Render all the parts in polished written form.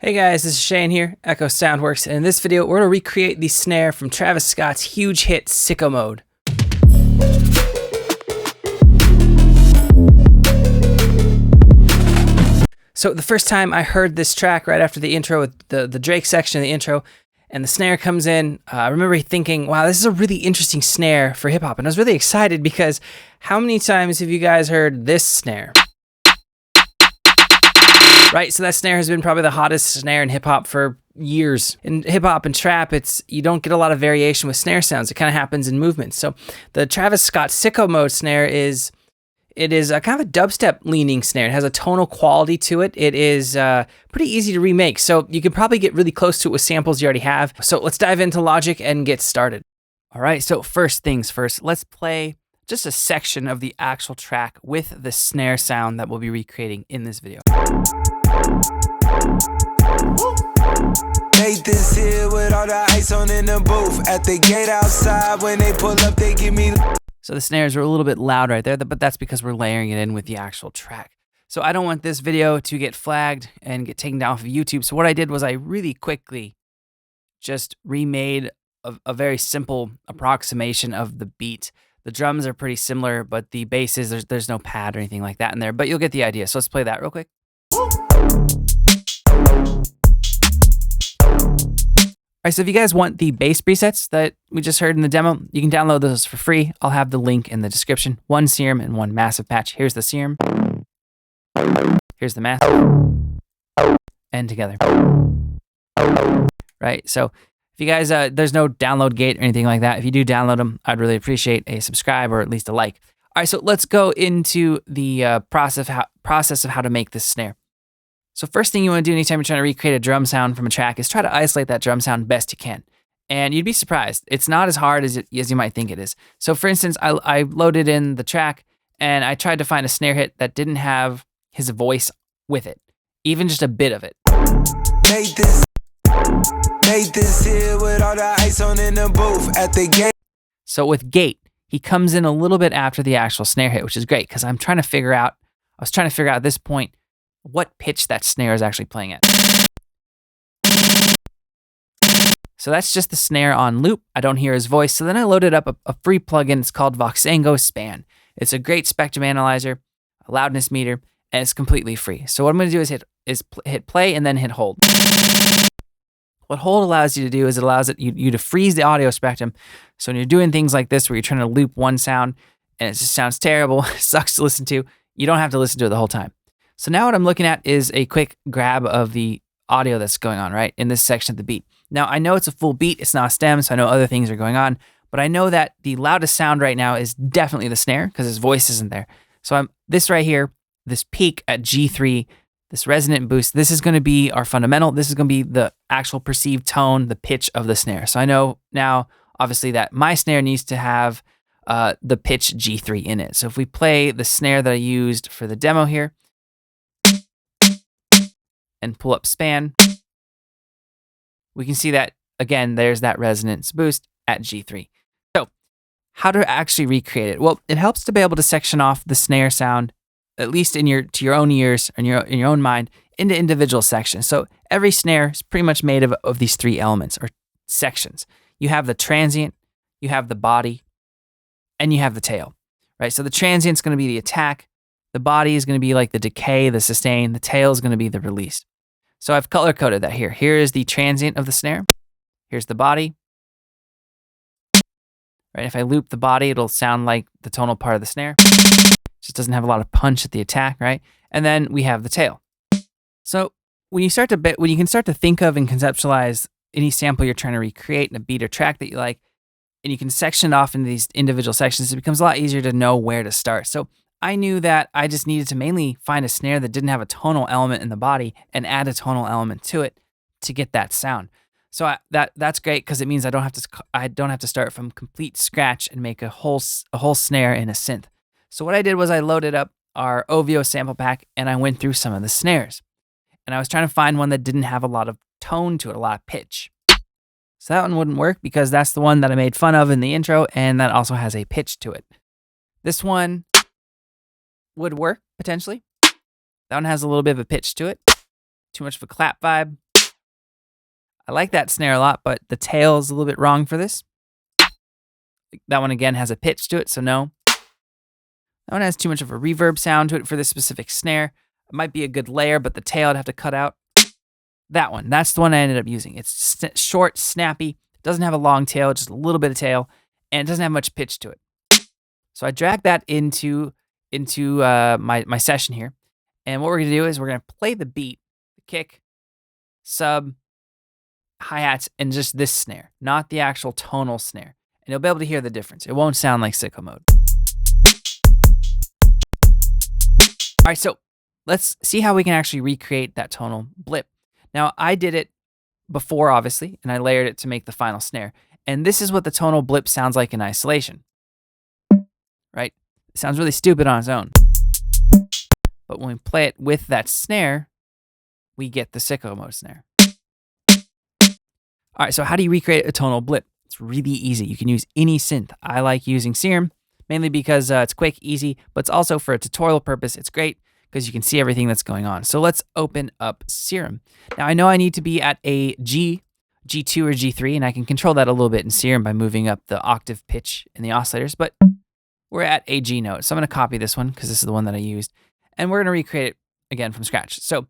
Hey guys, this is Shane here, Echo Soundworks, and in this video we're going to recreate the snare from Travis Scott's huge hit, Sicko Mode. So the first time I heard this track right after the intro, with the Drake section of the intro, and the snare comes in, I remember thinking, wow, this is a really interesting snare for hip hop, and I was really excited because how many times have you guys heard this snare? Right, so that snare has been probably the hottest snare in hip-hop for years. In hip-hop and trap, you don't get a lot of variation with snare sounds. It kind of happens in movements. So the Travis Scott Sicko Mode snare is a kind of a dubstep-leaning snare. It has a tonal quality to it. It is pretty easy to remake, so you can probably get really close to it with samples you already have. So let's dive into Logic and get started. All right, so first things first, let's play just a section of the actual track with the snare sound that we'll be recreating in this video. Nathan's here with all the ice on in the booth. At the gate outside, when they pull up, they give me... So the snares are a little bit loud right there, but that's because we're layering it in with the actual track. So I don't want this video to get flagged and get taken down off of YouTube. So what I did was I really quickly just remade a very simple approximation of the beat. The drums are pretty similar, but the basses, there's no pad or anything like that in there, but you'll get the idea. So let's play that real quick. All right, so if you guys want the bass presets that we just heard in the demo, you can download those for free. I'll have the link in the description. One serum and one massive patch. Here's the serum. Here's the massive. And together. Right, so if you guys, there's no download gate or anything like that. If you do download them, I'd really appreciate a subscribe or at least a like. All right, so let's go into the process of how to make this snare. So first thing you want to do anytime you're trying to recreate a drum sound from a track is try to isolate that drum sound best you can. And you'd be surprised. It's not as hard as you might think it is. So for instance, I loaded in the track and I tried to find a snare hit that didn't have his voice with it, even just a bit of it. Nathan's here with all the ice on in the booth at the gate. So with gate, he comes in a little bit after the actual snare hit, which is great because I was trying to figure out at this point what pitch that snare is actually playing at. So that's just the snare on loop. I don't hear his voice. So then I loaded up a free plugin. It's called Voxengo Span. It's a great spectrum analyzer, a loudness meter, and it's completely free. So what I'm going to do is hit play and then hit hold. What hold allows you to do is it allows you to freeze the audio spectrum. So when you're doing things like this where you're trying to loop one sound and it just sounds terrible, sucks to listen to, you don't have to listen to it the whole time. So now what I'm looking at is a quick grab of the audio that's going on, right, in this section of the beat. Now, I know it's a full beat. It's not a stem, so I know other things are going on. But I know that the loudest sound right now is definitely the snare because his voice isn't there. So this right here, this peak at G3, this resonant boost, this is going to be our fundamental. This is going to be the actual perceived tone, the pitch of the snare. So I know now, obviously, that my snare needs to have the pitch G3 in it. So if we play the snare that I used for the demo here, and pull up span, we can see that, again, there's that resonance boost at G3. So how to actually recreate it? Well, it helps to be able to section off the snare sound, at least to your own ears and in your own mind, into individual sections. So every snare is pretty much made of these three elements or sections. You have the transient, you have the body, and you have the tail, right? So the transient is going to be the attack, the body is going to be like the decay, the sustain, the tail is going to be the release. So I've color-coded that here. Here is the transient of the snare. Here's the body. Right, if I loop the body, it'll sound like the tonal part of the snare. Just doesn't have a lot of punch at the attack, right? And then we have the tail. So when you can start to think of and conceptualize any sample you're trying to recreate in a beat or track that you like, and you can section it off into these individual sections, it becomes a lot easier to know where to start. So I knew that I just needed to mainly find a snare that didn't have a tonal element in the body and add a tonal element to it to get that sound. So that's great because it means I don't have to start from complete scratch and make a whole snare in a synth. So what I did was I loaded up our OVO sample pack and I went through some of the snares. And I was trying to find one that didn't have a lot of tone to it, a lot of pitch. So that one wouldn't work because that's the one that I made fun of in the intro and that also has a pitch to it. This one would work, potentially. That one has a little bit of a pitch to it. Too much of a clap vibe. I like that snare a lot, but the tail is a little bit wrong for this. That one again has a pitch to it, so no. That one has too much of a reverb sound to it for this specific snare. It might be a good layer, but the tail I'd have to cut out. That one, that's the one I ended up using. It's short, snappy, doesn't have a long tail, just a little bit of tail, and it doesn't have much pitch to it. So I dragged that into my session here. And what we're gonna do is we're gonna play the beat, the kick, sub, hi-hats, and just this snare, not the actual tonal snare. And you'll be able to hear the difference. It won't sound like sicko mode. All right, so let's see how we can actually recreate that tonal blip. Now, I did it before, obviously, and I layered it to make the final snare. And this is what the tonal blip sounds like in isolation, right? It sounds really stupid on its own. But when we play it with that snare, we get the sicko mode snare. All right, so how do you recreate a tonal blip? It's really easy. You can use any synth. I like using SERUM, mainly because it's quick, easy, but it's also for a tutorial purpose. It's great because you can see everything that's going on. So let's open up SERUM. Now I know I need to be at a G, G2 or G3, and I can control that a little bit in SERUM by moving up the octave pitch in the oscillators, but we're at a G note. So I'm gonna copy this one because this is the one that I used, and we're gonna recreate it again from scratch. So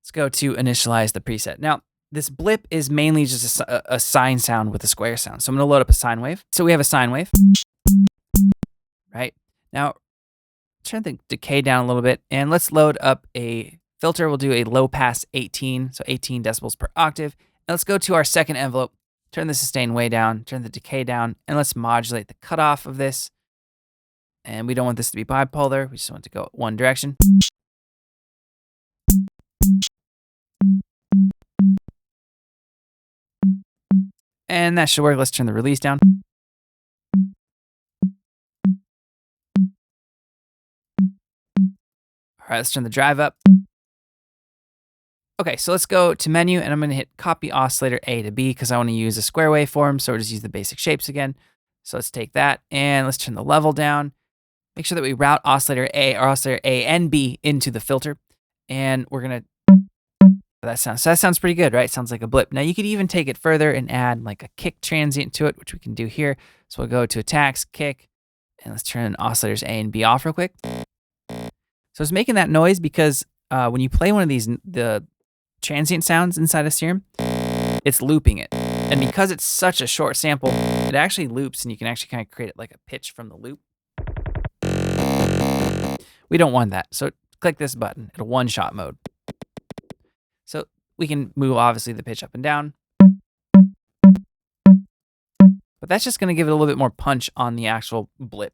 let's go to initialize the preset. Now, this blip is mainly just a sine sound with a square sound. So I'm gonna load up a sine wave. So we have a sine wave, right? Now, turn the decay down a little bit, and let's load up a filter. We'll do a low pass 18, so 18 decibels per octave. And let's go to our second envelope, turn the sustain way down, turn the decay down, and let's modulate the cutoff of this. And we don't want this to be bipolar. We just want it to go one direction. And that should work. Let's turn the release down. All right, let's turn the drive up. Okay, so let's go to menu, and I'm gonna hit copy oscillator A to B because I wanna use a square waveform, so we'll just use the basic shapes again. So let's take that, and let's turn the level down. Make sure that we route oscillator A or oscillator A and B into the filter, and we're gonna, that sounds pretty good, right? Sounds like a blip. Now you could even take it further and add like a kick transient to it, which we can do here. So we'll go to attacks, kick, and let's turn oscillators A and B off real quick. So it's making that noise because when you play one of these, the transient sounds inside of SERUM, it's looping it. And because it's such a short sample, it actually loops, and you can actually kind of create it like a pitch from the loop. We don't want that. So click this button, it'll one-shot mode. So we can move, obviously, the pitch up and down. But that's just going to give it a little bit more punch on the actual blip.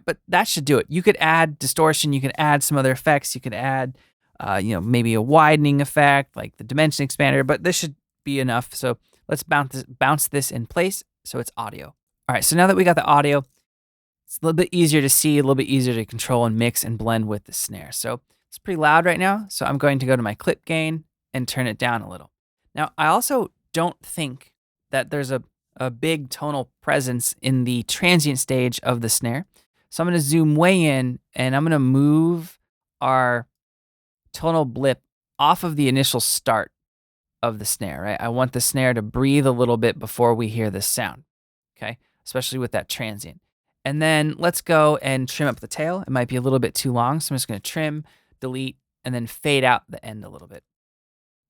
But that should do it. You could add distortion. You could add some other effects. You could add, maybe a widening effect, like the dimension expander. But this should be enough. So let's bounce this in place so it's audio. All right, so now that we got the audio, it's a little bit easier to see, a little bit easier to control and mix and blend with the snare. So it's pretty loud right now, so I'm going to go to my clip gain and turn it down a little. Now, I also don't think that there's a big tonal presence in the transient stage of the snare. So I'm going to zoom way in, and I'm going to move our tonal blip off of the initial start of the snare, right? I want the snare to breathe a little bit before we hear this sound, okay? Especially with that transient. And then let's go and trim up the tail. It might be a little bit too long, so I'm just going to trim, delete, and then fade out the end a little bit,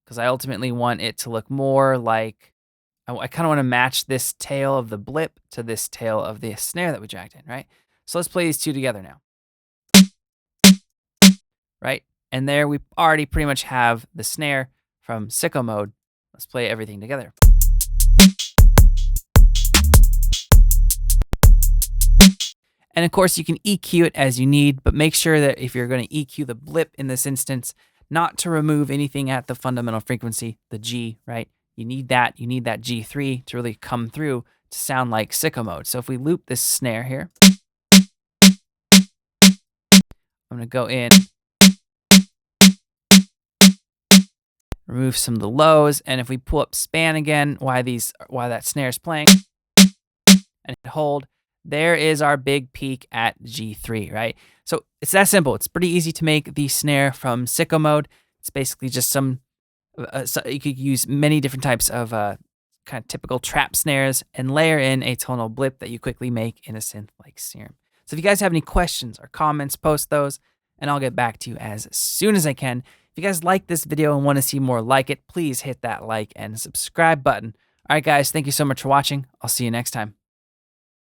because I ultimately want it to look more like, I kind of want to match this tail of the blip to this tail of the snare that we dragged in, right? So let's play these two together now, right? And there we already pretty much have the snare from sicko mode. Let's play everything together. And of course, you can EQ it as you need, but make sure that if you're going to EQ the blip in this instance, not to remove anything at the fundamental frequency, the G, right? You need that G3 to really come through to sound like sicko mode. So if we loop this snare here, I'm going to go in, remove some of the lows, and if we pull up span again, while that snare is playing, and hit hold, there is our big peak at G3, right? So it's that simple. It's pretty easy to make the snare from sicko mode. It's basically just some So you could use many different types of kind of typical trap snares and layer in a tonal blip that you quickly make in a synth like SERUM. So if you guys have any questions or comments, post those and I'll get back to you as soon as I can. If you guys like this video and want to see more like it, please hit that like and subscribe button. All right, guys, thank you so much for watching. I'll see you next time.